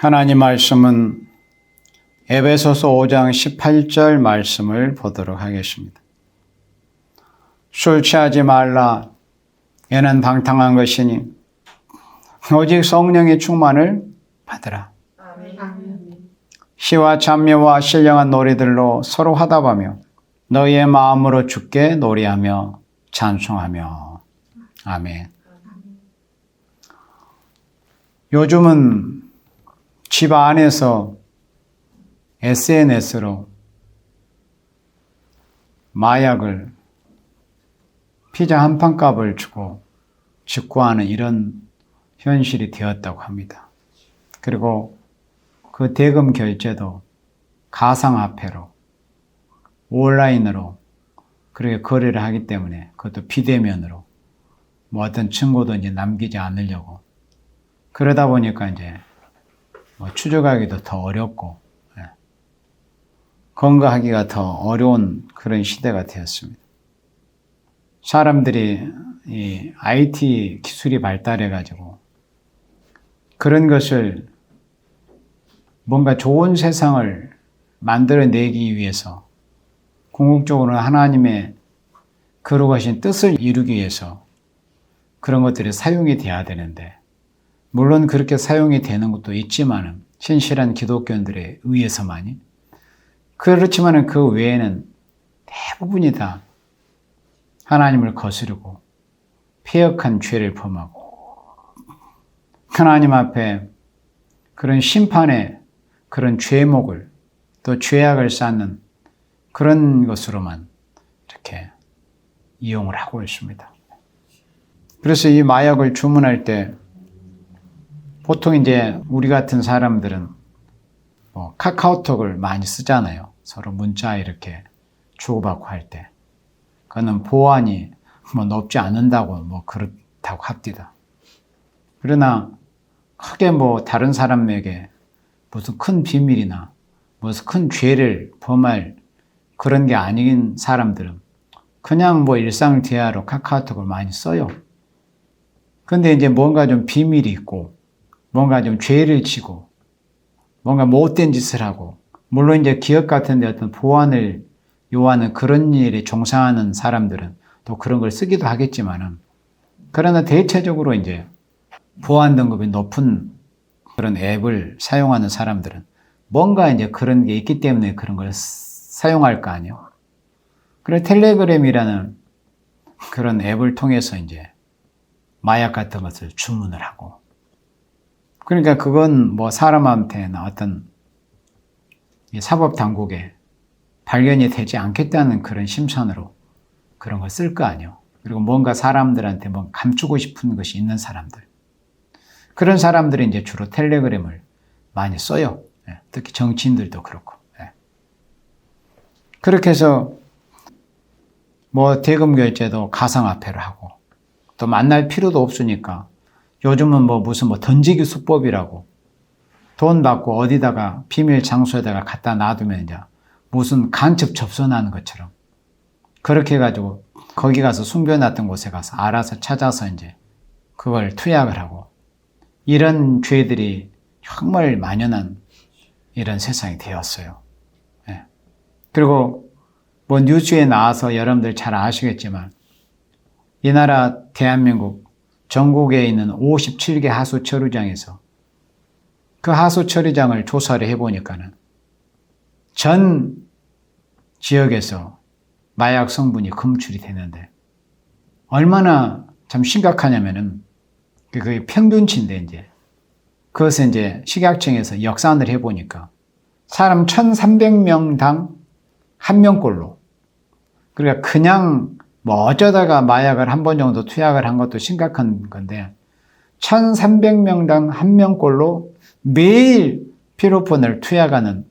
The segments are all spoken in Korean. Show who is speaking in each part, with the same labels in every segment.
Speaker 1: 하나님 말씀은 에베소서 5장 18절 말씀을 보도록 하겠습니다. 술 취하지 말라. 이는 방탕한 것이니 오직 성령의 충만을 받으라.
Speaker 2: 아멘.
Speaker 1: 시와 찬미와 신령한 노래들로 서로 화답하며 너희의 마음으로 주께 노래하며 찬송하며. 아멘. 요즘은 집 안에서 SNS로 마약을 피자 한 판 값을 주고 직구하는 이런 현실이 되었다고 합니다. 그리고 그 대금 결제도 가상화폐로 온라인으로 그렇게 거래를 하기 때문에 그것도 비대면으로 뭐 어떤 증거도 이제 남기지 않으려고 그러다 보니까 이제 뭐 추적하기도 더 어렵고 검거하기가 더 어려운 그런 시대가 되었습니다. 사람들이 이 IT 기술이 발달해가지고 그런 것을 뭔가 좋은 세상을 만들어내기 위해서 궁극적으로 하나님의 거룩하신 뜻을 이루기 위해서 그런 것들이 사용이 돼야 되는데 물론 그렇게 사용이 되는 것도 있지만은 신실한 기독교인들에 의해서만이 그렇지만은 그 외에는 대부분이 다 하나님을 거스르고 패역한 죄를 범하고 하나님 앞에 그런 심판의 그런 죄목을 또 죄악을 쌓는 그런 것으로만 이렇게 이용을 하고 있습니다. 그래서 이 마약을 주문할 때 보통 이제 우리 같은 사람들은 뭐 카카오톡을 많이 쓰잖아요. 서로 문자 이렇게 주고받고 할 때. 그거는 보안이 뭐 높지 않는다고 뭐 그렇다고 합니다. 그러나 크게 뭐 다른 사람에게 무슨 큰 비밀이나 무슨 큰 죄를 범할 그런 게 아닌 사람들은 그냥 뭐 일상 대화로 카카오톡을 많이 써요. 근데 이제 뭔가 좀 비밀이 있고 뭔가 좀 죄를 지고 뭔가 못된 짓을 하고 물론 이제 기업 같은 데 어떤 보안을 요하는 그런 일에 종사하는 사람들은 또 그런 걸 쓰기도 하겠지만은 그러나 대체적으로 이제 보안 등급이 높은 그런 앱을 사용하는 사람들은 뭔가 이제 그런 게 있기 때문에 그런 걸 사용할 거 아니에요. 그래서 텔레그램이라는 그런 앱을 통해서 이제 마약 같은 것을 주문을 하고 그러니까 그건 뭐 사람한테나 어떤 사법당국에 발견이 되지 않겠다는 그런 심산으로 그런 걸 쓸 거 아니에요. 그리고 뭔가 사람들한테 뭔가 감추고 싶은 것이 있는 사람들. 그런 사람들이 이제 주로 텔레그램을 많이 써요. 특히 정치인들도 그렇고. 그렇게 해서 뭐 대금 결제도 가상화폐로 하고 또 만날 필요도 없으니까 요즘은 뭐 무슨 뭐 던지기 수법이라고 돈 받고 어디다가 비밀 장소에다가 갖다 놔두면 이제 무슨 간첩 접선하는 것처럼 그렇게 해가지고 거기 가서 숨겨놨던 곳에 가서 알아서 찾아서 이제 그걸 투약을 하고 이런 죄들이 정말 만연한 이런 세상이 되었어요. 그리고 뭐 뉴스에 나와서 여러분들 잘 아시겠지만 이 나라 대한민국 전국에 있는 57개 하수처리장에서 그 하수처리장을 조사를 해보니까는 전 지역에서 마약 성분이 검출이 되는데 얼마나 참 심각하냐면은 그게 평균치인데 이제 그것을 이제 식약청에서 역산을 해보니까 사람 1,300명당 한 명꼴로 그러니까 그냥 뭐 어쩌다가 마약을 한 번 정도 투약을 한 것도 심각한 건데 1,300명당 한 명꼴로 매일 피로폰을 투약하는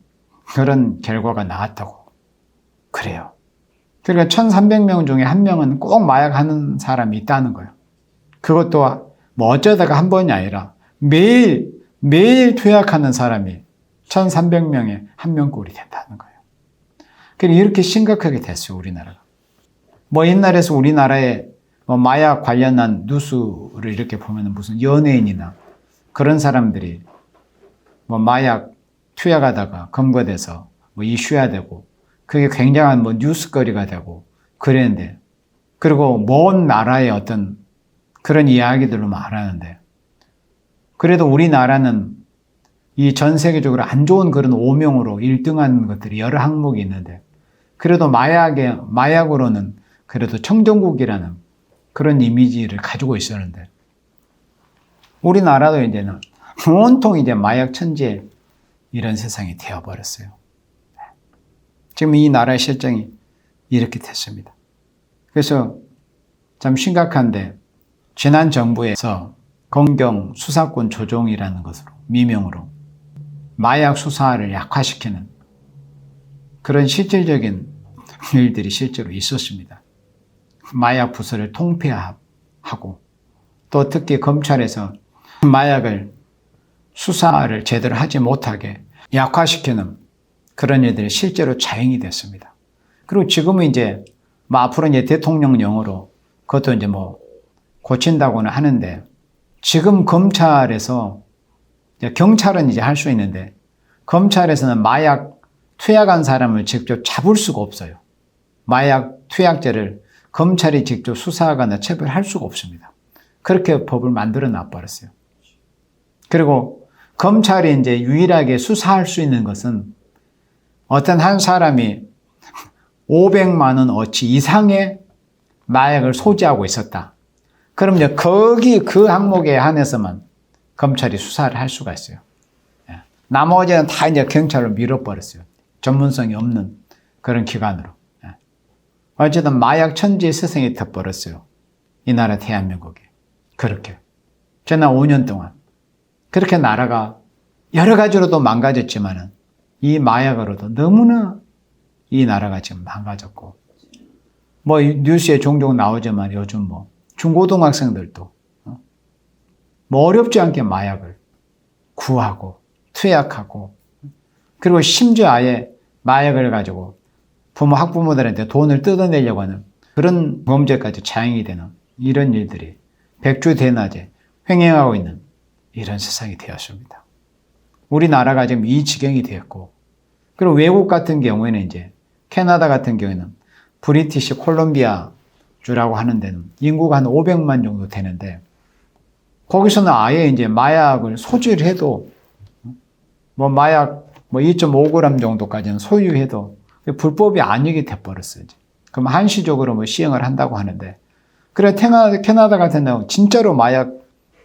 Speaker 1: 그런 결과가 나왔다고 그래요. 그러니까 1,300명 중에 한 명은 꼭 마약하는 사람이 있다는 거예요. 그것도 뭐 어쩌다가 한 번이 아니라 매일 투약하는 사람이 1,300명에 한 명꼴이 된다는 거예요. 그러니까 이렇게 심각하게 됐어요, 우리나라가. 뭐 옛날에서 우리나라에 뭐 마약 관련한 뉴스를 이렇게 보면 무슨 연예인이나 그런 사람들이 뭐 마약 투약하다가 검거돼서 뭐 이슈화 되고 그게 굉장한 뭐 뉴스거리가 되고 그랬는데, 그리고 먼 나라의 어떤 그런 이야기들로 말하는데, 그래도 우리나라는 이 전 세계적으로 안 좋은 그런 오명으로 1등한 것들이 여러 항목이 있는데, 그래도 마약으로는 그래도 청정국이라는 그런 이미지를 가지고 있었는데, 우리나라도 이제는 온통 이제 마약 천지 이런 세상이 되어버렸어요. 지금 이 나라의 실정이 이렇게 됐습니다. 그래서 참 심각한데, 지난 정부에서 검경 수사권 조정이라는 것으로 미명으로 마약 수사를 약화시키는 그런 실질적인 일들이 실제로 있었습니다. 마약 부서를 통폐하고, 또 특히 검찰에서 마약을 수사를 제대로 하지 못하게 약화시키는 그런 일들이 실제로 자행이 됐습니다. 그리고 지금은 이제 앞으로 이제 대통령령으로 그것도 이제 뭐 고친다고는 하는데, 지금 검찰에서 경찰은 이제 할 수 있는데, 검찰에서는 마약 투약한 사람을 직접 잡을 수가 없어요. 마약 투약죄를 검찰이 직접 수사하거나 체벌할 수가 없습니다. 그렇게 법을 만들어 놔버렸어요. 그리고 검찰이 이제 유일하게 수사할 수 있는 것은 어떤 한 사람이 500만 원 어치 이상의 마약을 소지하고 있었다. 그럼 이제 거기 그 항목에 한해서만 검찰이 수사를 할 수가 있어요. 나머지는 다 이제 경찰로 밀어버렸어요. 전문성이 없는 그런 기관으로. 어쨌든 마약 천지의 세상이 돼버렸어요. 이 나라 대한민국에. 그렇게. 지난 5년 동안. 그렇게 나라가 여러 가지로도 망가졌지만은 이 마약으로도 너무나 이 나라가 지금 망가졌고, 뭐 뉴스에 종종 나오지만 요즘 뭐 중고등학생들도 뭐 어렵지 않게 마약을 구하고 투약하고, 그리고 심지어 아예 마약을 가지고 학부모들한테 돈을 뜯어내려고 하는 그런 범죄까지 자행이 되는 이런 일들이 백주대낮에 횡행하고 있는 이런 세상이 되었습니다. 우리나라가 지금 이 지경이 되었고, 그리고 외국 같은 경우에는 이제 캐나다 같은 경우에는 브리티시 콜롬비아 주라고 하는 데는 인구가 한 500만 정도 되는데, 거기서는 아예 이제 마약을 소지를 해도 뭐 마약 2.5g 정도까지는 소유해도 불법이 아니게 돼버렸어요. 그럼 한시적으로 뭐 시행을 한다고 하는데, 그래 캐나다 같은 경우 진짜로 마약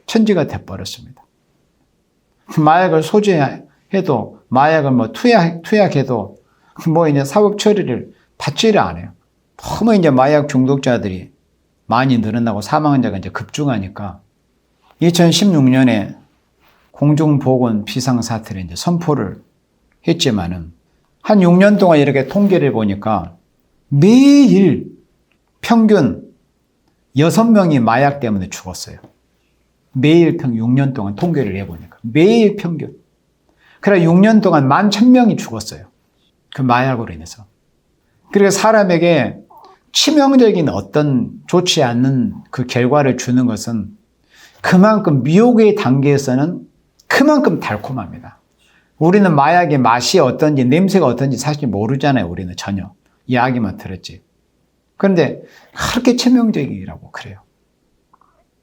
Speaker 1: 천지가 돼버렸습니다. 마약을 소지해도 마약을 뭐 투약해도 뭐 이제 사법 처리를 받지를 않아요. 너무 이제 마약 중독자들이 많이 늘어나고 사망자가 이제 급증하니까 2016년에 공중보건 비상사태를 이제 선포를 했지만은 한 6년 동안 이렇게 통계를 보니까 매일 평균 6명이 마약 때문에 죽었어요. 매일 평균 6년 동안 통계를 해보니까 매일 평균. 그래 6년 동안 11,000명이 죽었어요. 그 마약으로 인해서. 그리고 사람에게 치명적인 어떤 좋지 않는 그 결과를 주는 것은 그만큼 미혹의 단계에서는 그만큼 달콤합니다. 우리는 마약의 맛이 어떤지 냄새가 어떤지 사실 모르잖아요. 우리는 전혀. 이야기만 들었지. 그런데 그렇게 치명적이라고 그래요.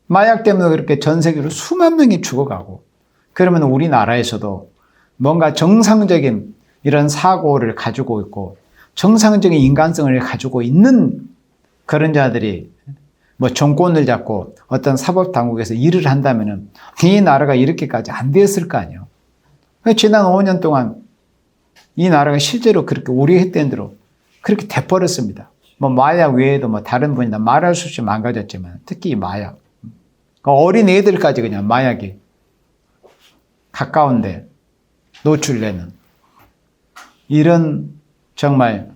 Speaker 1: 마약 때문에 그렇게 전 세계로 수만 명이 죽어가고, 그러면 우리나라에서도 뭔가 정상적인 이런 사고를 가지고 있고 정상적인 인간성을 가지고 있는 그런 자들이 뭐 정권을 잡고 어떤 사법당국에서 일을 한다면은 이 나라가 이렇게까지 안 되었을 거 아니에요. 지난 5년 동안 이 나라가 실제로 그렇게 우리 했던 대로 그렇게 돼버렸습니다. 뭐 마약 외에도 뭐 다른 분이나 말할 수 없이 망가졌지만 특히 마약. 어린 애들까지 그냥 마약이 가까운데 노출되는 이런 정말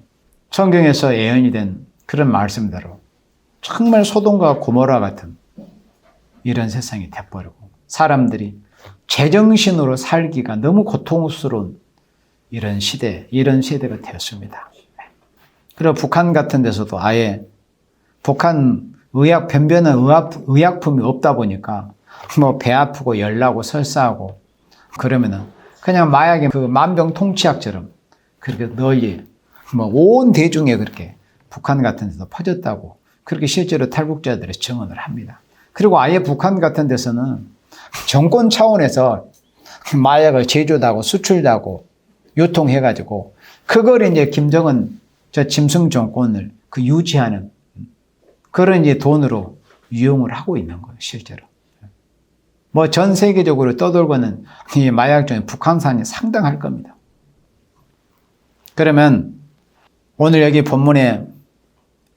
Speaker 1: 성경에서 예언이 된 그런 말씀대로 정말 소돔과 고모라 같은 이런 세상이 돼버리고 사람들이 제정신으로 살기가 너무 고통스러운 이런 시대, 이런 세대가 되었습니다. 그리고 북한 같은 데서도 아예 북한 변변한 의약품이 없다 보니까 뭐 배 아프고 열나고 설사하고 그러면은 그냥 마약의 그 만병통치약처럼 그렇게 널리 온 대중에 그렇게 북한 같은 데서 퍼졌다고 그렇게 실제로 탈북자들이 증언을 합니다. 그리고 아예 북한 같은 데서는 정권 차원에서 마약을 제조도 하고 수출도 하고 유통해가지고 그걸 이제 김정은 저 짐승 정권을 그 유지하는 그런 이제 돈으로 이용을 하고 있는 거예요, 실제로. 전 세계적으로 떠돌고는 이 마약 중에 북한산이 상당할 겁니다. 그러면 오늘 여기 본문에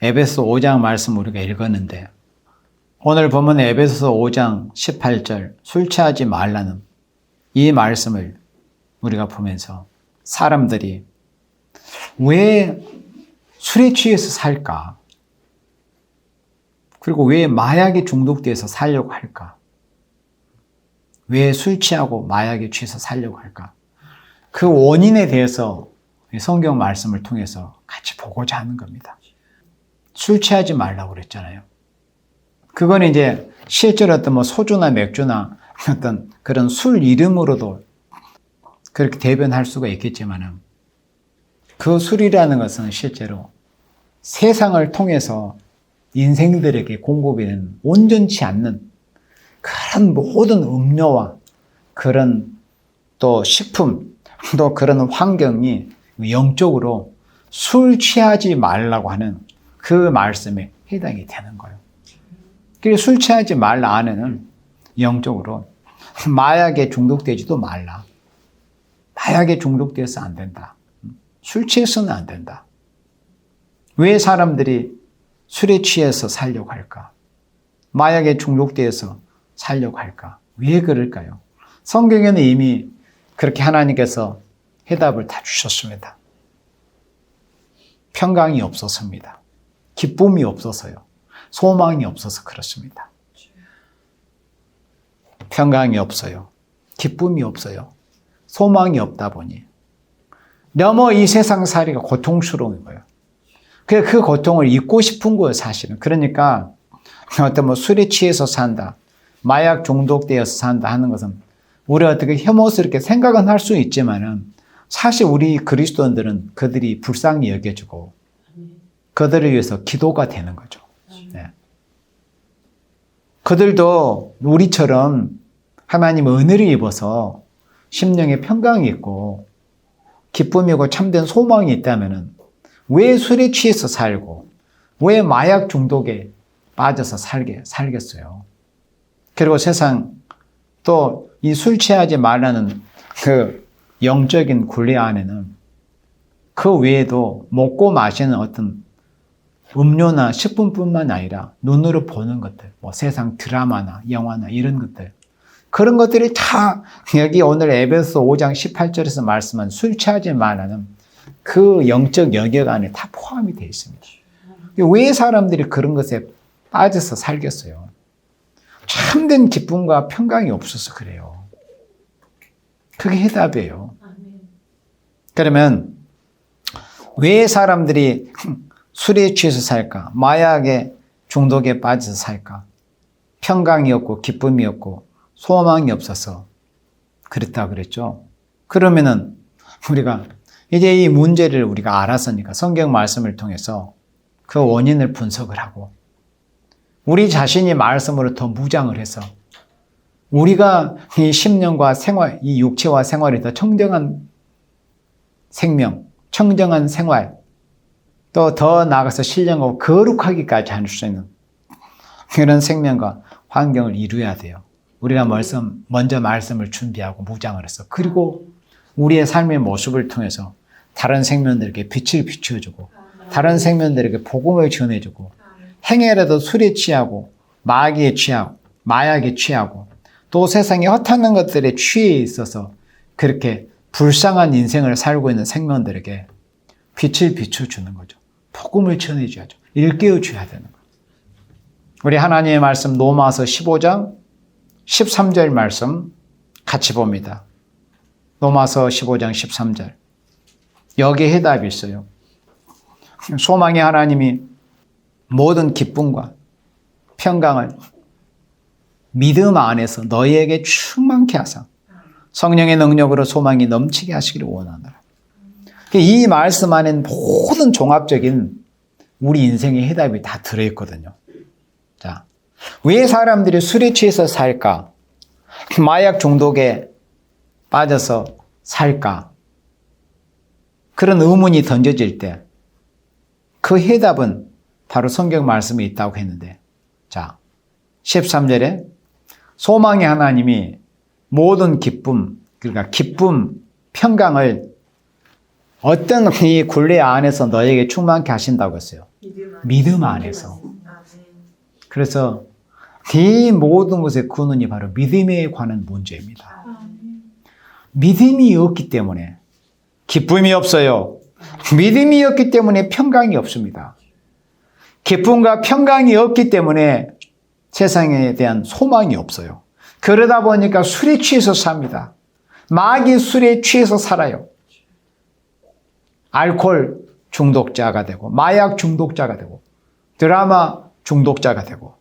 Speaker 1: 에베소 5장 말씀 우리가 읽었는데 오늘 본문 에베소 5장 18절 술 취하지 말라는 이 말씀을 우리가 보면서 사람들이 왜 술에 취해서 살까? 그리고 왜 마약에 중독돼서 살려고 할까? 왜 술 취하고 마약에 취해서 살려고 할까? 그 원인에 대해서 성경 말씀을 통해서 같이 보고자 하는 겁니다. 술 취하지 말라고 그랬잖아요. 그건 이제 실제로 어떤 소주나 맥주나 어떤 그런 술 이름으로도 그렇게 대변할 수가 있겠지만은 그 술이라는 것은 실제로 세상을 통해서 인생들에게 공급이 되는 온전치 않는 그런 모든 음료와 그런 또 식품 또 그런 환경이 영적으로 술 취하지 말라고 하는 그 말씀에 해당이 되는 거예요. 그래서 술 취하지 말라 안에는 영적으로 마약에 중독되지도 말라. 마약에 중독돼서 안 된다. 술 취해서는 안 된다. 왜 사람들이 술에 취해서 살려고 할까? 마약에 중독돼서 살려고 할까? 왜 그럴까요? 성경에는 이미 그렇게 하나님께서 해답을 다 주셨습니다. 평강이 없어서입니다. 기쁨이 없어서요. 소망이 없어서 그렇습니다. 평강이 없어요. 기쁨이 없어요. 소망이 없다 보니 너무 이 세상 살이가 고통스러운 거예요. 그 고통을 잊고 싶은 거예요, 사실은. 그러니까 어떤 술에 취해서 산다, 마약 중독되어서 산다 하는 것은 우리 어떻게 혐오스럽게 생각은 할 수 있지만은 사실 우리 그리스도인들은 그들이 불쌍히 여겨주고 그들을 위해서 기도가 되는 거죠. 네. 그들도 우리처럼 하나님 은혜를 입어서 심령에 평강이 있고 기쁨이고 참된 소망이 있다면은 왜 술에 취해서 살고 왜 마약 중독에 빠져서 살겠어요. 그리고 세상 또 이 술 취하지 말라는 그 영적인 굴레 안에는 그 외에도 먹고 마시는 어떤 음료나 식품뿐만 아니라 눈으로 보는 것들, 세상 드라마나 영화나 이런 것들, 그런 것들이 다 여기 오늘 에베소 5장 18절에서 말씀한 술 취하지 말라는 그 영적 영역 안에 다 포함이 되어 있습니다. 왜 사람들이 그런 것에 빠져서 살겠어요? 참된 기쁨과 평강이 없어서 그래요. 그게 해답이에요. 그러면 왜 사람들이 술에 취해서 살까? 마약에 중독에 빠져서 살까? 평강이 없고 기쁨이 없고 소망이 없어서 그랬다 그랬죠. 그러면은 우리가 이제 이 문제를 우리가 알았으니까 성경 말씀을 통해서 그 원인을 분석을 하고 우리 자신이 말씀으로 더 무장을 해서 우리가 이 심령과 생활, 이 육체와 생활이 더 청정한 생명, 청정한 생활, 또 더 나아가서 신령하고 거룩하기까지 할 수 있는 그런 생명과 환경을 이루어야 돼요. 우리가 먼저 말씀을 준비하고 무장을 해서 그리고 우리의 삶의 모습을 통해서 다른 생명들에게 빛을 비춰주고 다른 생명들에게 복음을 전해주고 행해라도 술에 취하고 마약에 취하고 또 세상의 허탄한 것들에 취해 있어서 그렇게 불쌍한 인생을 살고 있는 생명들에게 빛을 비춰주는 거죠. 복음을 전해줘야죠. 일깨워줘야 되는 거예요. 우리 하나님의 말씀 로마서 15장 13절 말씀 같이 봅니다. 로마서 15장 13절. 여기에 해답이 있어요. 소망의 하나님이 모든 기쁨과 평강을 믿음 안에서 너희에게 충만케 하사 성령의 능력으로 소망이 넘치게 하시기를 원하노라. 이 말씀 안엔 모든 종합적인 우리 인생의 해답이 다 들어있거든요. 자, 왜 사람들이 술에 취해서 살까? 마약 중독에 빠져서 살까? 그런 의문이 던져질 때 그 해답은 바로 성경 말씀에 있다고 했는데, 자, 13절에 소망의 하나님이 모든 기쁨, 그러니까 기쁨, 평강을 어떤 이 굴레 안에서 너에게 충만케 하신다고 했어요. 믿음 안에서. 그래서 이 모든 것의 근원이 바로 믿음에 관한 문제입니다. 믿음이 없기 때문에 기쁨이 없어요. 믿음이 없기 때문에 평강이 없습니다. 기쁨과 평강이 없기 때문에 세상에 대한 소망이 없어요. 그러다 보니까 술에 취해서 삽니다. 마귀 술에 취해서 살아요. 알코올 중독자가 되고, 마약 중독자가 되고, 드라마 중독자가 되고,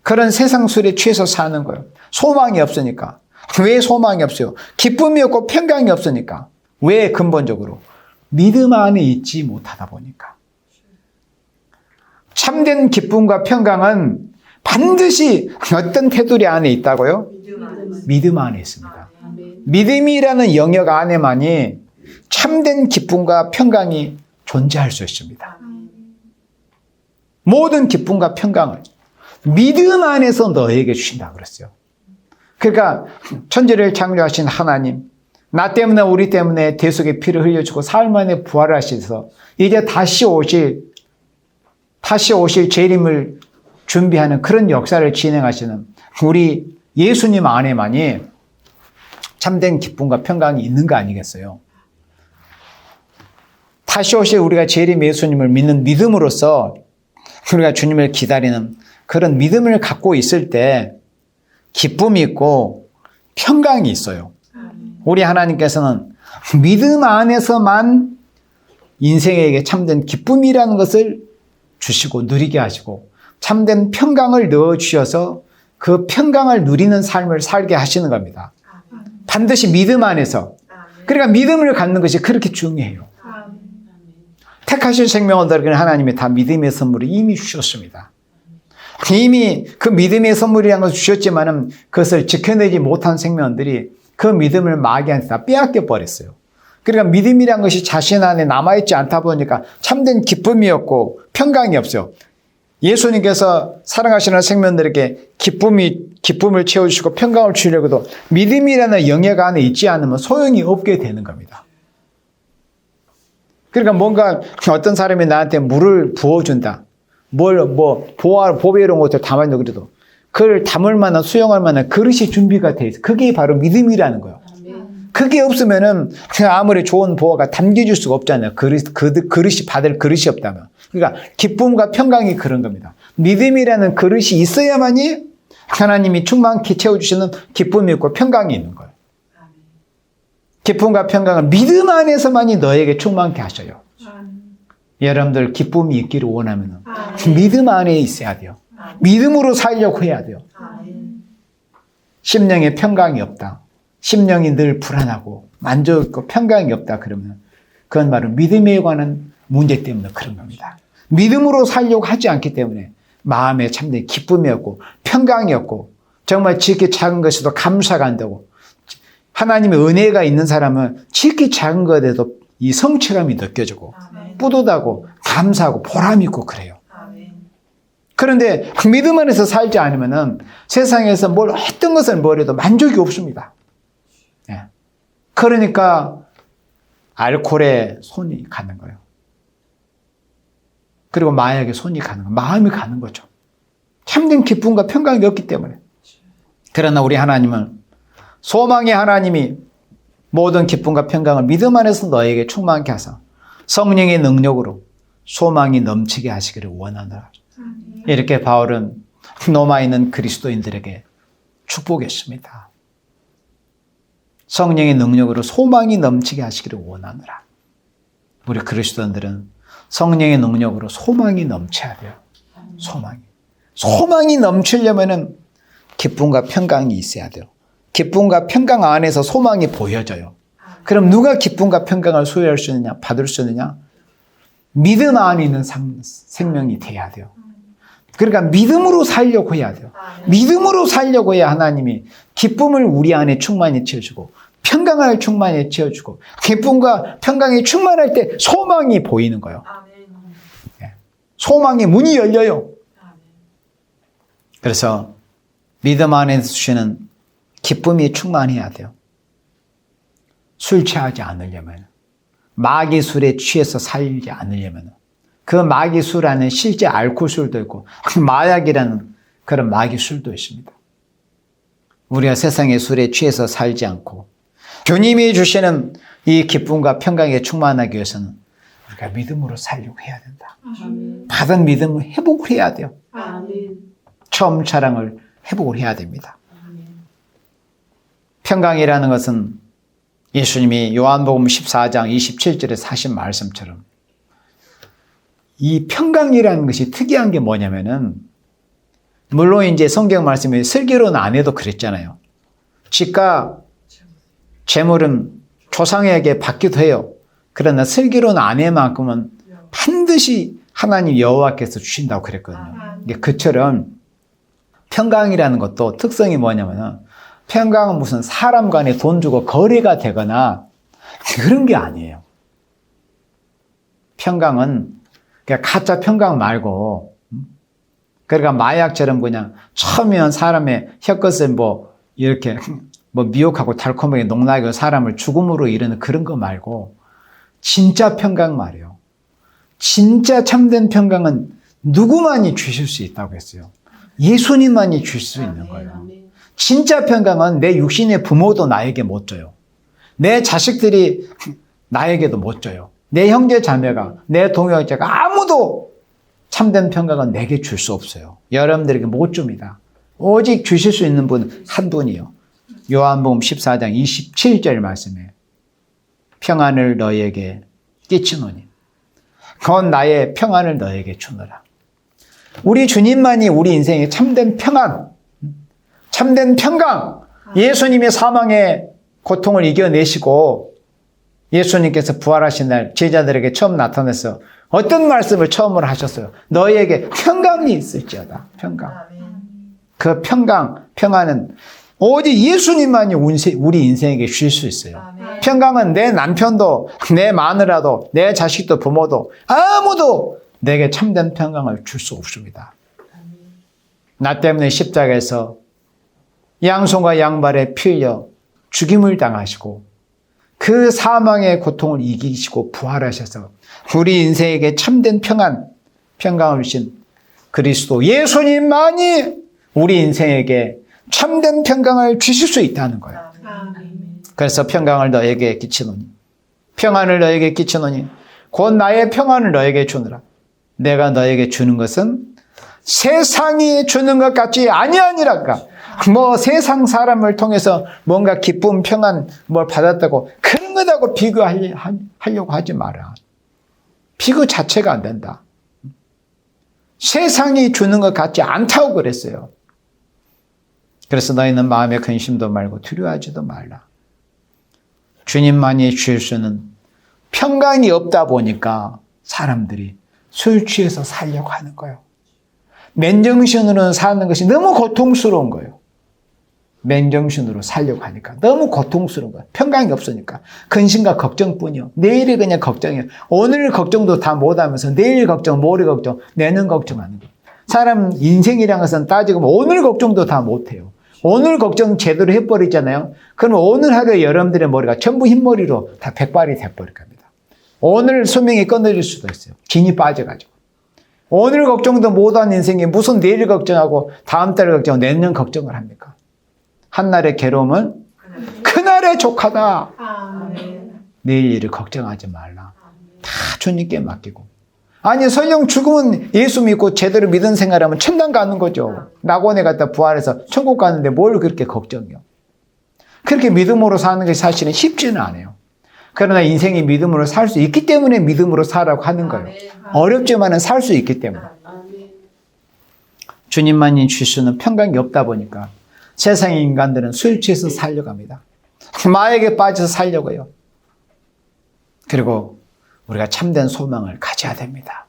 Speaker 1: 그런 세상 술에 취해서 사는 거예요. 소망이 없으니까. 왜 소망이 없어요? 기쁨이 없고 평강이 없으니까. 왜? 근본적으로 믿음 안에 있지 못하다 보니까. 참된 기쁨과 평강은 반드시 어떤 테두리 안에 있다고요? 믿음 안에 있습니다. 믿음이라는 영역 안에만이 참된 기쁨과 평강이 존재할 수 있습니다. 모든 기쁨과 평강을 믿음 안에서 너에게 주신다 그랬어요. 그러니까 천지를 창조하신 하나님, 나 때문에 우리 때문에 대속의 피를 흘려주고 사흘 만에 부활을 하셔서 이제 다시 오실 재림을 준비하는 그런 역사를 진행하시는 우리 예수님 안에만이 참된 기쁨과 평강이 있는 거 아니겠어요? 다시 오실 우리가 재림 예수님을 믿는 믿음으로써 우리가 주님을 기다리는 그런 믿음을 갖고 있을 때 기쁨이 있고 평강이 있어요. 우리 하나님께서는 믿음 안에서만 인생에게 참된 기쁨이라는 것을 주시고 누리게 하시고 참된 평강을 넣어주셔서 그 평강을 누리는 삶을 살게 하시는 겁니다. 반드시 믿음 안에서. 그러니까 믿음을 갖는 것이 그렇게 중요해요. 택하신 생명들에게는 하나님이 다 믿음의 선물을 이미 주셨습니다. 이미 그 믿음의 선물이라는 것을 주셨지만은 그것을 지켜내지 못한 생명들이 그 믿음을 마귀한테 다 빼앗겨 버렸어요. 그러니까 믿음이란 것이 자신 안에 남아있지 않다 보니까 참된 기쁨이 없고 평강이 없어요. 예수님께서 사랑하시는 생명들에게 기쁨을 채워주시고 평강을 주려고도 믿음이라는 영역 안에 있지 않으면 소용이 없게 되는 겁니다. 그러니까 뭔가 어떤 사람이 나한테 물을 부어준다. 보배 이런 것들 담아있는 그래도 그걸 담을 만한, 수용할 만한 그릇이 준비가 돼 있어. 그게 바로 믿음이라는 거예요. 그게 없으면은 아무리 좋은 보화가 담겨줄 수가 없잖아요. 그릇이 받을 그릇이 없다면. 그러니까 기쁨과 평강이 그런 겁니다. 믿음이라는 그릇이 있어야만이 하나님이 충만히 채워주시는 기쁨이 있고 평강이 있는 거예요. 기쁨과 평강은 믿음 안에서만이 너에게 충만케 하셔요. 여러분들 기쁨이 있기를 원하면 믿음 안에 있어야 돼요. 믿음으로 살려고 해야 돼요. 심령에 평강이 없다. 심령이 늘 불안하고 만족 있고 평강이 없다 그러면 그건 바로 믿음에 관한 문제 때문에 그런 겁니다. 믿음으로 살려고 하지 않기 때문에 마음에 참된 기쁨이 없고 평강이 없고 정말 지극히 작은 것에도 감사가 안 되고 하나님의 은혜가 있는 사람은 지극히 작은 것에도 이 성취감이 느껴지고 뿌듯하고 감사하고 보람 있고 그래요. 그런데 믿음 안에서 살지 않으면 세상에서 어떤 것을 해도 만족이 없습니다. 그러니까 알코올에 손이 가는 거예요. 그리고 마약에 손이 가는 거예요. 마음이 가는 거죠. 참된 기쁨과 평강이 없기 때문에. 그러나 우리 하나님은 소망의 하나님이 모든 기쁨과 평강을 믿음 안에서 너에게 충만케 하사 성령의 능력으로 소망이 넘치게 하시기를 원하노라. 이렇게 바울은 로마에 있는 그리스도인들에게 축복했습니다. 성령의 능력으로 소망이 넘치게 하시기를 원하노라. 우리 그리스도인들은 성령의 능력으로 소망이 넘쳐야 돼요. 소망이 넘치려면은 기쁨과 평강이 있어야 돼요. 기쁨과 평강 안에서 소망이 보여져요. 그럼 누가 기쁨과 평강을 소유할 수 있느냐, 받을 수 있느냐? 믿음 안에 있는 생명이 돼야 돼요. 그러니까 믿음으로 살려고 해야 돼요. 믿음으로 살려고 해야 하나님이 기쁨을 우리 안에 충만히 채워주고 평강을 충만히 채워주고 기쁨과 평강이 충만할 때 소망이 보이는 거예요. 소망의 문이 열려요. 그래서 믿음 안에서 주시는 기쁨이 충만해야 돼요. 술 취하지 않으려면, 마귀 술에 취해서 살지 않으려면, 그 마귀 술 안에 실제 알코올술도 있고 마약이라는 그런 마귀 술도 있습니다. 우리가 세상의 술에 취해서 살지 않고 주님이 주시는 이 기쁨과 평강에 충만하기 위해서는 우리가 믿음으로 살려고 해야 된다. 받은 믿음을 회복을 해야 돼요. 처음 사랑을 회복을 해야 됩니다. 평강이라는 것은 예수님이 요한복음 14장 27절에서 하신 말씀처럼 이 평강이라는 것이 특이한 게 뭐냐면은 물론 이제 성경 말씀에 슬기로는 안 해도 그랬잖아요. 집과 재물은 조상에게 받기도 해요. 그러나 슬기로운 아내만큼은 반드시 하나님 여호와께서 주신다고 그랬거든요. 그처럼 평강이라는 것도 특성이 뭐냐면 평강은 무슨 사람 간에 돈 주고 거래가 되거나 그런 게 아니에요. 평강은 그냥 가짜 평강 말고 그러니까 마약처럼 그냥 처음이면 사람의 혀끝을 이렇게 미혹하고 달콤하게 농락하고 사람을 죽음으로 이르는 그런 거 말고 진짜 평강 말이에요. 진짜 참된 평강은 누구만이 주실 수 있다고 했어요. 예수님만이 줄 수 있는 거예요. 진짜 평강은 내 육신의 부모도 나에게 못 줘요. 내 자식들이 나에게도 못 줘요. 내 형제 자매가, 내 동역자가 아무도 참된 평강은 내게 줄 수 없어요. 여러분들에게 못 줍니다. 오직 주실 수 있는 분 한 분이요. 요한복음 14장 27절 말씀에 평안을 너희에게 끼치노니 곧 나의 평안을 너희에게 주노라. 우리 주님만이 우리 인생에 참된 평안, 참된 평강, 예수님의 사망의 고통을 이겨내시고 예수님께서 부활하신 날 제자들에게 처음 나타나서 어떤 말씀을 처음으로 하셨어요? 너희에게 평강이 있을지어다. 평강. 그 평안은 오직 예수님만이 우리 인생에게 주실 수 있어요. 평강은 내 남편도, 내 마누라도, 내 자식도, 부모도 아무도 내게 참된 평강을 줄 수 없습니다. 나 때문에 십자가에서 양손과 양발에 피 흘려 죽임을 당하시고 그 사망의 고통을 이기시고 부활하셔서 우리 인생에게 참된 평강을 주신 그리스도 예수님만이 우리 인생에게 참된 평강을 주실 수 있다는 거예요. 그래서 평강을 너에게 끼치노니 평안을 너에게 끼치노니 곧 나의 평안을 너에게 주느라. 내가 너에게 주는 것은 세상이 주는 것 같지 아니하니라까. 세상 사람을 통해서 뭔가 기쁨, 평안 뭘 받았다고 그런 것하고 비교하려고 하지 마라. 비교 자체가 안 된다. 세상이 주는 것 같지 않다고 그랬어요. 그래서 너희는 마음에 근심도 말고 두려워하지도 말라. 주님만이 주실 수는 평강이 없다 보니까 사람들이 술 취해서 살려고 하는 거예요. 맨정신으로 사는 것이 너무 고통스러운 거예요. 맨정신으로 살려고 하니까 너무 고통스러운 거예요. 평강이 없으니까. 근심과 걱정뿐이요. 내일이 그냥 걱정이에요. 오늘 걱정도 다 못하면서 내일 걱정, 모레 걱정, 내년 걱정하는 거예요. 사람 인생이라는 것은 따지고 오늘 걱정도 다 못해요. 오늘 걱정 제대로 해버리잖아요. 그럼 오늘 하루에 여러분들의 머리가 전부 흰머리로 다 백발이 돼버릴 겁니다. 오늘 수명이 끊어질 수도 있어요. 진이 빠져가지고. 오늘 걱정도 못한 인생이 무슨 내일 걱정하고 다음 달 걱정하고 내년 걱정을 합니까? 한날의 괴로움은 그날의 족하다. 내일 일을 걱정하지 말라. 다 주님께 맡기고. 아니 설령 죽으면 예수 믿고 제대로 믿은 생활하면 천당 가는 거죠. 낙원에 갔다 부활해서 천국 가는데 뭘 그렇게 걱정해요. 그렇게 믿음으로 사는 것이 사실은 쉽지는 않아요. 그러나 인생이 믿음으로 살 수 있기 때문에 믿음으로 살라고 하는 거예요. 어렵지만은 살 수 있기 때문에. 주님만이 주시는 평강이 없다 보니까 세상의 인간들은 술 취해서 살려갑니다. 마약에 빠져서 살려고요. 그리고 우리가 참된 소망을 가져야 됩니다.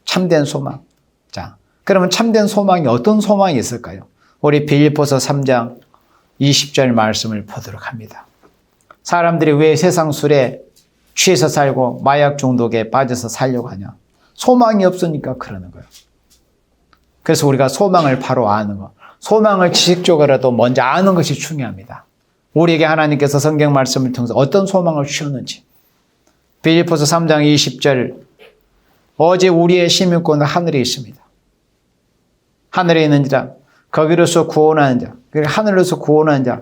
Speaker 1: 참된 소망. 자, 그러면 참된 소망이 어떤 소망이 있을까요? 우리 빌립보서 3장 20절 말씀을 보도록 합니다. 사람들이 왜 세상 술에 취해서 살고 마약 중독에 빠져서 살려고 하냐? 소망이 없으니까 그러는 거예요. 그래서 우리가 소망을 바로 아는 것, 소망을 지식적으로라도 먼저 아는 것이 중요합니다. 우리에게 하나님께서 성경 말씀을 통해서 어떤 소망을 주셨는지. 빌립보서 3장 20절, 어제 우리의 시민권은 하늘에 있습니다. 하늘에 있는 자, 거기로서 구원하는 자, 하늘로서 구원하는 자,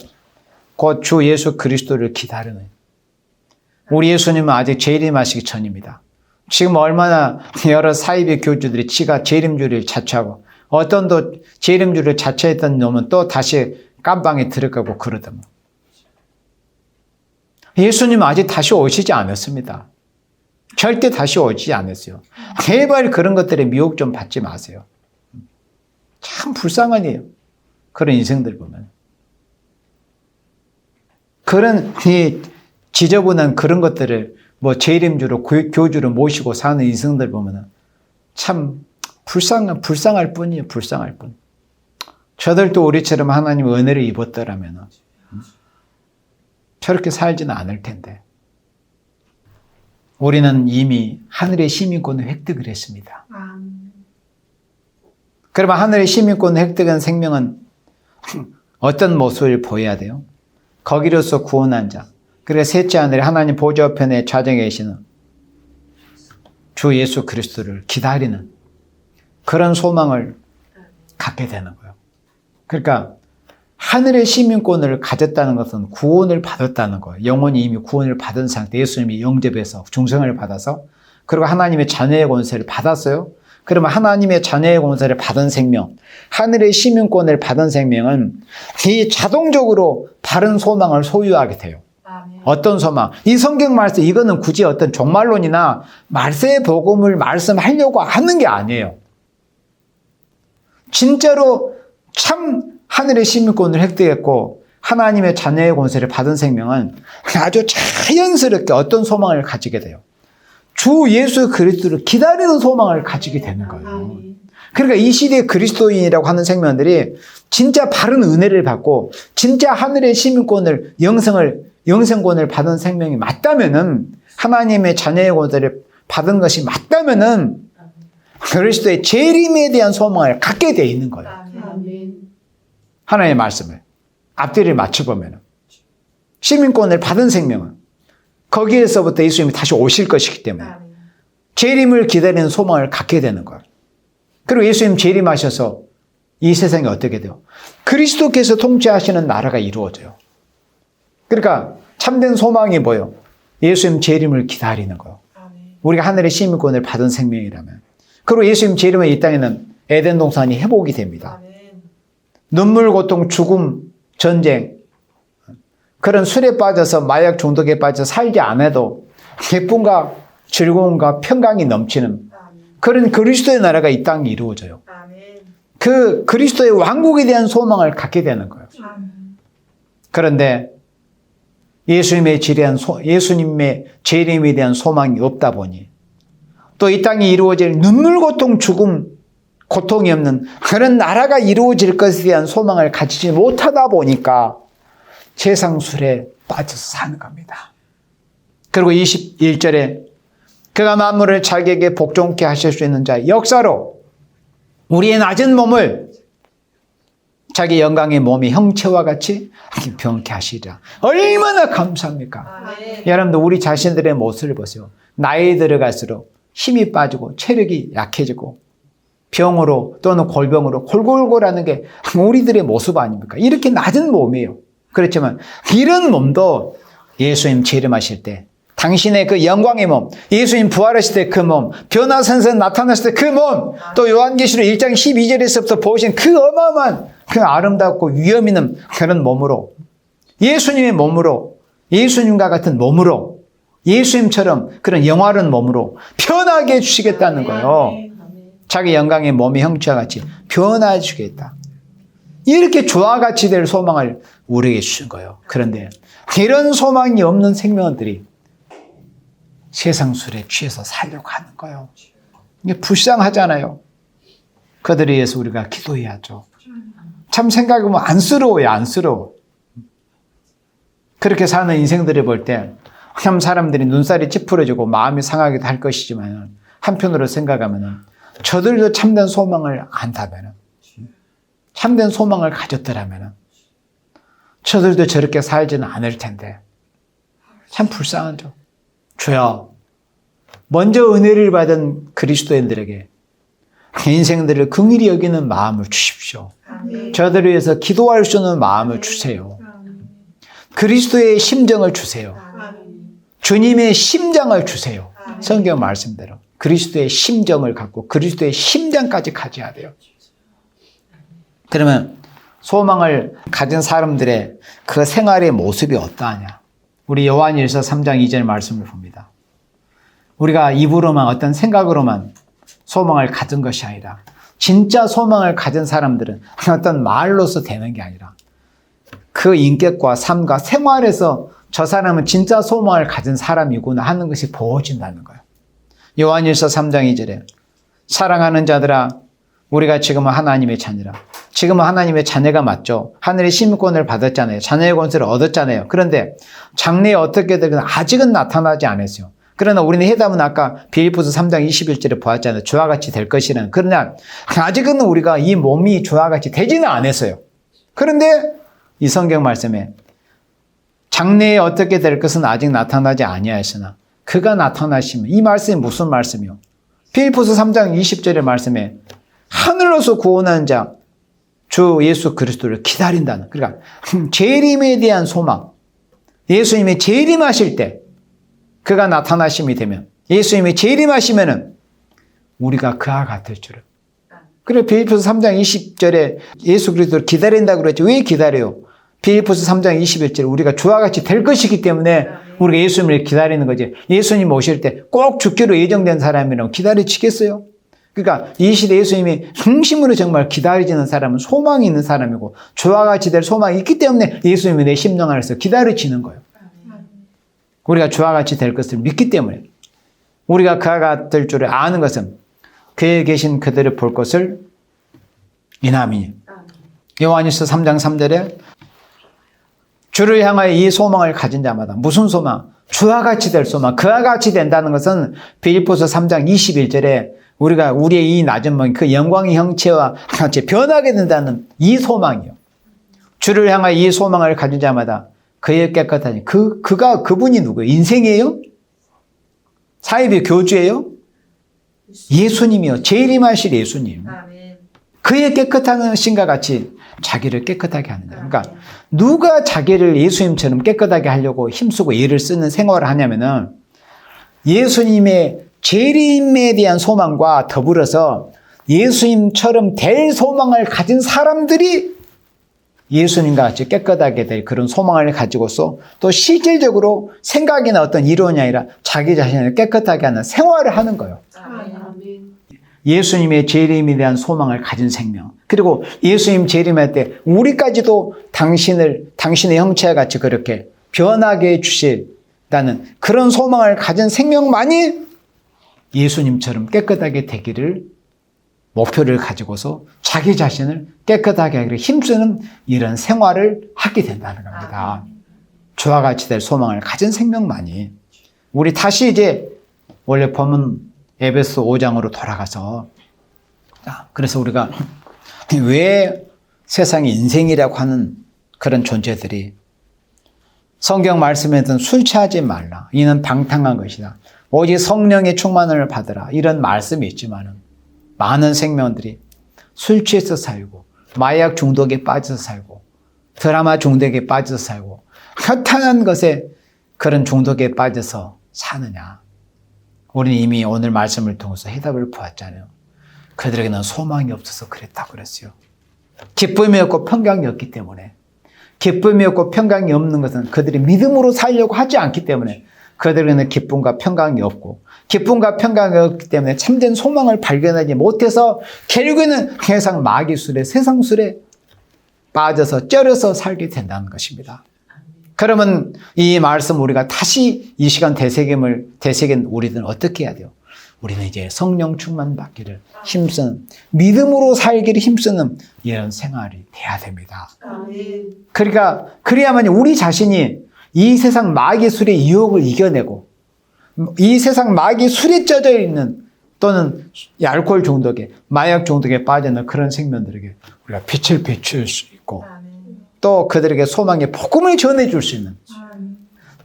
Speaker 1: 곧 주 예수 그리스도를 기다리는. 우리 예수님은 아직 재림하시기 전입니다. 지금 얼마나 여러 사이비 교주들이 지가 재림주의를 자처하고 어떤 또 재림주의를 자처했던 놈은 또 다시 깜빵에 들어가고 그러더만. 예수님은 아직 다시 오시지 않았습니다. 절대 다시 오지 않았어요. 제발 그런 것들에 미혹 좀 받지 마세요. 참 불쌍하네요. 그런 인생들 보면. 그런 지저분한 그런 것들을 뭐 재림주로 교주로 모시고 사는 인생들 보면 참 불쌍할 뿐이에요. 불쌍할 뿐. 저들도 우리처럼 하나님 은혜를 입었더라면 저렇게 살지는 않을 텐데. 우리는 이미 하늘의 시민권을 획득을 했습니다. 그러면 하늘의 시민권을 획득한 생명은 어떤 모습을 보여야 돼요? 거기로서 구원한 자, 그리고 셋째 하늘에 하나님 보좌편에 좌정에 계시는 주 예수 그리스도를 기다리는 그런 소망을 갖게 되는 거예요. 그러니까 하늘의 시민권을 가졌다는 것은 구원을 받았다는 거예요. 영혼이 이미 구원을 받은 상태, 예수님이 영접해서 중생을 받아서, 그리고 하나님의 자녀의 권세를 받았어요. 그러면 하나님의 자녀의 권세를 받은 생명, 하늘의 시민권을 받은 생명은 이 자동적으로 바른 소망을 소유하게 돼요. 어떤 소망? 이 성경 말씀, 이거는 굳이 어떤 종말론이나 말세의 복음을 말씀하려고 하는 게 아니에요. 진짜로 참 하늘의 시민권을 획득했고 하나님의 자녀의 권세를 받은 생명은 아주 자연스럽게 어떤 소망을 가지게 돼요? 주 예수 그리스도를 기다리는 소망을 가지게 되는 거예요. 그러니까 이 시대의 그리스도인이라고 하는 생명들이 진짜 바른 은혜를 받고 진짜 하늘의 시민권을 영생권을 받은 생명이 맞다면은, 하나님의 자녀의 권세를 받은 것이 맞다면은 그리스도의 재림에 대한 소망을 갖게 돼 있는 거예요. 하나님의 말씀을 앞뒤를 맞춰보면 시민권을 받은 생명은 거기에서부터 예수님이 다시 오실 것이기 때문에 재림을 기다리는 소망을 갖게 되는 거예요. 그리고 예수님 재림하셔서 이 세상이 어떻게 돼요? 그리스도께서 통치하시는 나라가 이루어져요. 그러니까 참된 소망이 뭐예요? 예수님 재림을 기다리는 거예요. 우리가 하늘의 시민권을 받은 생명이라면. 그리고 예수님 재림의 이 땅에는 에덴 동산이 회복이 됩니다. 눈물, 고통, 죽음, 전쟁, 그런 술에 빠져서 마약 중독에 빠져서 살지 않아도 기쁨과 즐거움과 평강이 넘치는 그런 그리스도의 나라가 이 땅에 이루어져요. 그 그리스도의 왕국에 대한 소망을 갖게 되는 거예요. 그런데 예수님의 재림에 대한 소망이 없다 보니, 또 이 땅에 이루어질 눈물, 고통, 죽음, 고통이 없는 그런 나라가 이루어질 것에 대한 소망을 가지지 못하다 보니까 세상 술에 빠져서 사는 겁니다. 그리고 21절에 그가 만물을 자기에게 복종케 하실 수 있는 자의 역사로 우리의 낮은 몸을 자기 영광의 몸이 형체와 같이 병케 하시리라. 얼마나 감사합니까? 여러분들 우리 자신들의 모습을 보세요. 나이 들어갈수록 힘이 빠지고 체력이 약해지고 병으로 또는 골병으로 골골골하는 게 우리들의 모습 아닙니까? 이렇게 낮은 몸이에요. 그렇지만 이런 몸도 예수님 재림하실 때 당신의 그 영광의 몸, 예수님 부활하실 때 그 몸, 변화선생 나타났을 때 그 몸, 또 요한계시록 1장 12절에서부터 보신 그 어마어마한 그 아름답고 위험 있는 그런 몸으로, 예수님의 몸으로, 예수님과 같은 몸으로, 예수님처럼 그런 영화로운 몸으로 변하게 해주시겠다는 거예요. 자기 영광의 몸의 형체와 같이 변화해 주겠다. 이렇게 주와 같이 될 소망을 우리에게 주신 거예요. 그런데 이런 소망이 없는 생명들이 세상 술에 취해서 살려고 하는 거예요. 이게 불쌍하잖아요. 그들에 의해서 우리가 기도해야죠. 참 생각해보면 안쓰러워요. 안쓰러워. 그렇게 사는 인생들을 볼 때 참 사람들이 눈살이 찌푸려지고 마음이 상하기도 할 것이지만 한편으로 생각하면 저들도 참된 소망을 안다면, 참된 소망을 가졌더라면 저들도 저렇게 살지는 않을 텐데 참 불쌍하죠. 주여, 먼저 은혜를 받은 그리스도인들에게 인생들을 긍휼히 여기는 마음을 주십시오. 저들을 위해서 기도할 수 있는 마음을 주세요. 그리스도의 심정을 주세요. 주님의 심장을 주세요. 성경 말씀대로 그리스도의 심정을 갖고 그리스도의 심장까지 가져야 돼요. 그러면 소망을 가진 사람들의 그 생활의 모습이 어떠하냐? 우리 요한일서 3장 2절 말씀을 봅니다. 우리가 입으로만 어떤 생각으로만 소망을 가진 것이 아니라 진짜 소망을 가진 사람들은 어떤 말로서 되는 게 아니라 그 인격과 삶과 생활에서 저 사람은 진짜 소망을 가진 사람이구나 하는 것이 보여진다는 거예요. 요한일서 3장 2절에 사랑하는 자들아, 우리가 지금은 하나님의 자녀라. 지금은 하나님의 자녀가 맞죠. 하늘의 시민권을 받았잖아요. 자녀의 권세를 얻었잖아요. 그런데 장래에 어떻게 되든 아직은 나타나지 않았어요. 그러나 우리는 해답은 아까 빌립보서 3장 21절에 보았잖아요. 주와 같이 될 것이라는. 그러나 아직은 우리가 이 몸이 주와 같이 되지는 않았어요. 그런데 이 성경 말씀에 장래에 어떻게 될 것은 아직 나타나지 아니하였으나 그가 나타나시면, 이 말씀이 무슨 말씀이요? 빌립보서 3장 20절의 말씀에 하늘로서 구원하는 자 주 예수 그리스도를 기다린다는, 그러니까 재림에 대한 소망, 예수님이 재림하실 때 그가 나타나심이 되면, 예수님이 재림하시면은 우리가 그와 같을 줄을. 그래 빌립보서 3장 20절에 예수 그리스도를 기다린다고 그랬죠. 왜 기다려요? 빌립보서 3장 21절 우리가 주와 같이 될 것이기 때문에 우리가 예수님을 기다리는 거지. 예수님 오실 때 꼭 죽기로 예정된 사람이라고 기다리시겠어요? 그러니까 이 시대 예수님이 중심으로 정말 기다리지는 사람은 소망이 있는 사람이고 주와 같이 될 소망이 있기 때문에 예수님이 내 심령 안에서 기다려지는 거예요. 우리가 주와 같이 될 것을 믿기 때문에, 우리가 그와 같을 줄을 아는 것은 그에 계신 그들을 볼 것을 인함이니. 요한일서 3장 3절에 주를 향하여 이 소망을 가진 자마다, 무슨 소망? 주와 같이 될 소망. 그와 같이 된다는 것은 빌립보서 3장 21절에 우리가 우리의 이 낮은 몸, 그 영광의 형체와 같이 변하게 된다는 이 소망이요. 주를 향하여 이 소망을 가진 자마다 그의 깨끗하니, 그분이 누구예요? 인생이에요? 사이비 교주예요? 예수님이요. 재림하실 예수님. 그의 깨끗한 신과 같이 자기를 깨끗하게 하는 거예요. 그러니까 누가 자기를 예수님처럼 깨끗하게 하려고 힘쓰고 애를 쓰는 생활을 하냐면은 예수님의 재림에 대한 소망과 더불어서 예수님처럼 될 소망을 가진 사람들이 예수님과 같이 깨끗하게 될 그런 소망을 가지고서 또 실질적으로 생각이나 어떤 이론이 아니라 자기 자신을 깨끗하게 하는 생활을 하는 거예요. 예수님의 재림에 대한 소망을 가진 생명, 그리고 예수님 재림할 때 우리까지도 당신의 형체와 같이 그렇게 변하게 해주신다는 그런 소망을 가진 생명만이 예수님처럼 깨끗하게 되기를 목표를 가지고서 자기 자신을 깨끗하게 하기를 힘쓰는 이런 생활을 하게 된다는 겁니다. 주와 같이 될 소망을 가진 생명만이. 우리 다시 이제 원래 본문 에베소 5장으로 돌아가서, 그래서 우리가 왜 세상의 인생이라고 하는 그런 존재들이 성경 말씀에는 술 취하지 말라, 이는 방탕한 것이다, 오직 성령의 충만을 받으라, 이런 말씀이 있지만은 많은 생명들이 술 취해서 살고 마약 중독에 빠져서 살고 드라마 중독에 빠져서 살고 허탄한 것에 그런 중독에 빠져서 사느냐? 우리는 이미 오늘 말씀을 통해서 해답을 보았잖아요. 그들에게는 소망이 없어서 그랬다고 그랬어요. 기쁨이 없고 평강이 없기 때문에, 기쁨이 없고 평강이 없는 것은 그들이 믿음으로 살려고 하지 않기 때문에 그들에게는 기쁨과 평강이 없고, 기쁨과 평강이 없기 때문에 참된 소망을 발견하지 못해서 결국에는 세상 마귀술에, 세상술에 빠져서 쩔어서 살게 된다는 것입니다. 그러면 이 말씀 우리가 다시 이 시간 되새긴 우리들은 어떻게 해야 돼요? 우리는 이제 성령 충만 받기를 힘쓰는, 믿음으로 살기를 힘쓰는 이런 생활이 돼야 됩니다. 그러니까 그래야만 우리 자신이 이 세상 마귀 술의 유혹을 이겨내고 이 세상 마귀 술에 젖어 있는 또는 알코올 중독에 마약 중독에 빠지는 그런 생명들에게 우리가 빛을 비출 수 있고 또 그들에게 소망의 복음을 전해줄 수 있는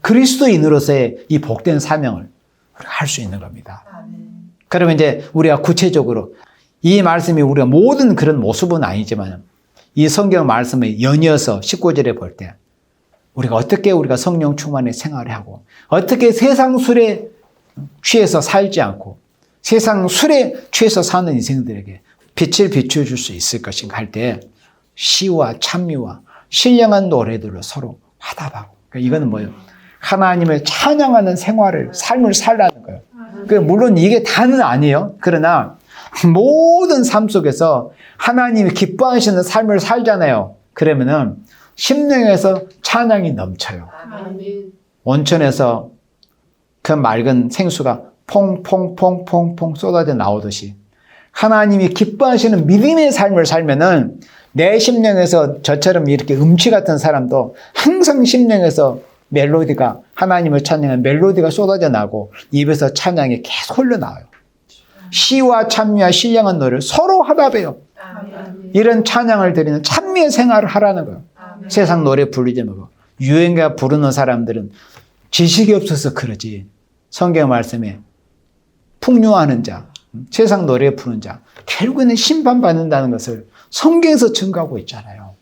Speaker 1: 그리스도인으로서의 이 복된 사명을 우리가 할 수 있는 겁니다. 그러면 이제 우리가 구체적으로 이 말씀이 우리가 모든 그런 모습은 아니지만 이 성경 말씀을 연이어서 19절에 볼 때 우리가 어떻게 우리가 성령 충만의 생활을 하고 어떻게 세상 술에 취해서 살지 않고 세상 술에 취해서 사는 인생들에게 빛을 비춰줄 수 있을 것인가 할 때 시와 찬미와 신령한 노래들로 서로 화답하고 그러니까 이거는 뭐예요? 하나님을 찬양하는 삶을 살라는 거예요. 물론 이게 다는 아니에요. 그러나 모든 삶 속에서 하나님이 기뻐하시는 삶을 살잖아요. 그러면은 심령에서 찬양이 넘쳐요. 온천에서 그 맑은 생수가 퐁퐁퐁퐁퐁 쏟아져 나오듯이 하나님이 기뻐하시는 믿음의 삶을 살면은 내 심령에서 저처럼 이렇게 음치 같은 사람도 항상 심령에서 멜로디가 하나님을 찬양하는 멜로디가 쏟아져 나고 입에서 찬양이 계속 흘러나와요. 시와 찬미와 신령한 노래를 서로 화답해요. 이런 찬양을 드리는 찬미의 생활을 하라는 거예요. 세상 노래 부르지 말고 유행가 부르는 사람들은 지식이 없어서 그러지 성경 말씀에 풍요하는 자, 세상 노래 부르는 자 결국에는 심판받는다는 것을 성경에서 증거하고 있잖아요.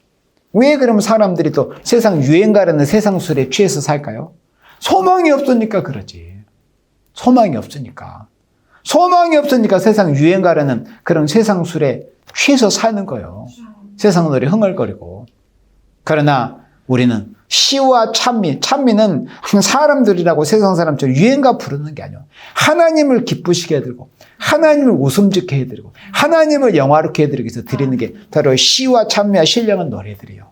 Speaker 1: 왜 그러면 사람들이 또 세상 유행가라는 세상 술에 취해서 살까요? 소망이 없으니까 그러지. 소망이 없으니까. 소망이 없으니까 세상 유행가라는 그런 세상 술에 취해서 사는 거예요. 세상 노래 흥얼거리고. 그러나 우리는 시와 찬미는 사람들이라고 세상 사람처럼 유행가 부르는 게 아니에요. 하나님을 기쁘시게 해드리고 하나님을 웃음짓게 해드리고 하나님을 영화롭게 해드리기 위해서 드리는 게 바로 시와 찬미와 신령한 노래들이에요.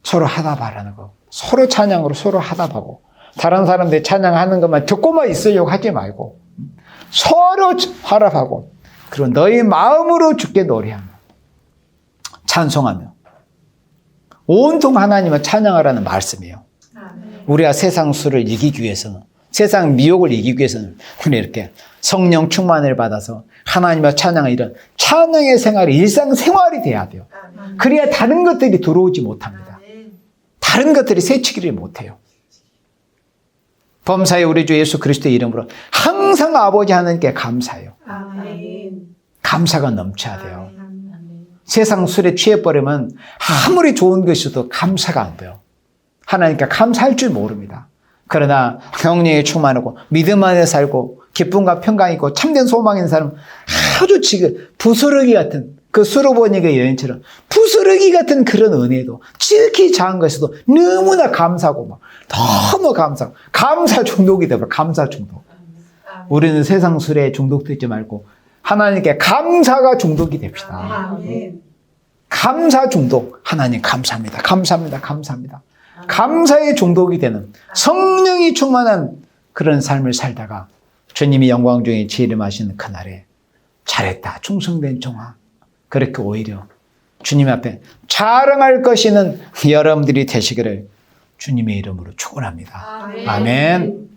Speaker 1: 서로 화답하라는 거. 서로 찬양으로 서로 화답하고 다른 사람들이 찬양하는 것만 듣고만 있으려고 하지 말고 서로 화답하고 그리고 너희 마음으로 주께 노래하며 찬송하며 온통 하나님을 찬양하라는 말씀이에요. 우리가 세상 수를 이기기 위해서는 세상 미혹을 이기기 위해서는 우리 이렇게 성령 충만을 받아서 하나님을 찬양하는 이런 찬양의 생활이 일상생활이 돼야 돼요. 그래야 다른 것들이 들어오지 못합니다. 다른 것들이 새치기를 못해요. 범사에 우리 주 예수 그리스도의 이름으로 항상 아버지 하나님께 감사해요. 감사가 넘쳐야 돼요. 세상 술에 취해버리면 아무리 좋은 것이도 감사가 안 돼요. 하나님께 감사할 줄 모릅니다. 그러나 성령에 충만하고 믿음 안에 살고 기쁨과 평강이 있고 참된 소망이 있는 사람은 아주 지금 부스러기 같은 그 수로보니의 여인처럼 부스러기 같은 그런 은혜도 지극히 작은 것에도 너무나 감사하고 막 너무 감사하고 감사 중독이 되어버려. 감사 중독. 우리는 세상 술에 중독되지 말고 하나님께 감사가 중독이 됩시다. 감사 중독. 하나님 감사합니다. 감사합니다. 감사합니다. 감사의 중독이 되는 성령이 충만한 그런 삶을 살다가 주님이 영광 중에 재림하시는 그날에 잘했다. 충성된 종아. 그렇게 오히려 주님 앞에 자랑할 것이는 여러분들이 되시기를 주님의 이름으로 축원합니다. 아멘.